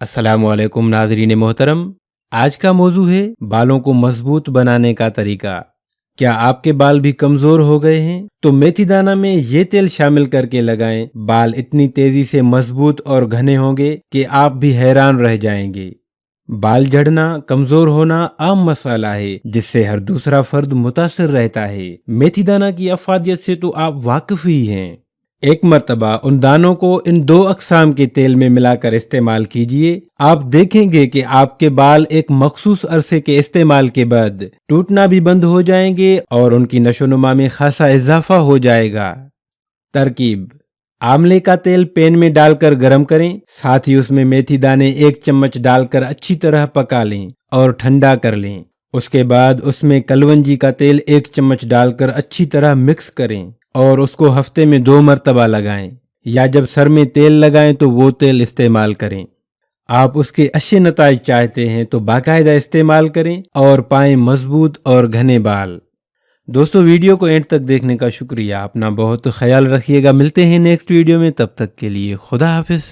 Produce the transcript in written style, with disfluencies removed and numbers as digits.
अस्सलाम वालेकुम नाज़रीन मोहतरम। आज का मौजू है बालों को मजबूत बनाने का तरीका। क्या आपके बाल भी कमजोर हो गए हैं? तो मेथी दाना में ये तेल शामिल करके लगाएं। बाल इतनी तेजी से मजबूत और घने होंगे कि आप भी हैरान रह जाएंगे। बाल झड़ना, कमजोर होना आम मसला है जिससे हर दूसरा फर्द मुतासिर रहता है। मेथी दाना की अफादियत से तो आप वाकिफ ही हैं। एक मर्तबा उन दानों को इन दो अक़साम के तेल में मिलाकर इस्तेमाल कीजिए। आप देखेंगे कि आपके बाल एक मखसूस अरसे के इस्तेमाल के बाद टूटना भी बंद हो जाएंगे और उनकी नशोनुमा में खासा इजाफा हो जाएगा। तरकीब: आंवले का तेल पैन में डालकर गरम करें, साथ ही उसमें मेथी दाने 1 चम्मच डालकर अच्छी तरह पका लें और ठंडा कर लें। उसके बाद उसमें कलवंजी का तेल 1 चम्मच डालकर अच्छी तरह मिक्स करें और उसको हफ्ते में 2 मरतबा लगाएं, या जब सर में तेल लगाएं तो वो तेल इस्तेमाल करें। आप उसके अच्छे नताइज चाहते हैं तो बाकायदा इस्तेमाल करें और पाएं मजबूत और घने बाल। दोस्तों, वीडियो को एंड तक देखने का शुक्रिया। अपना बहुत ख्याल रखिएगा। मिलते हैं नेक्स्ट वीडियो में, तब तक के लिए खुदा हाफिज।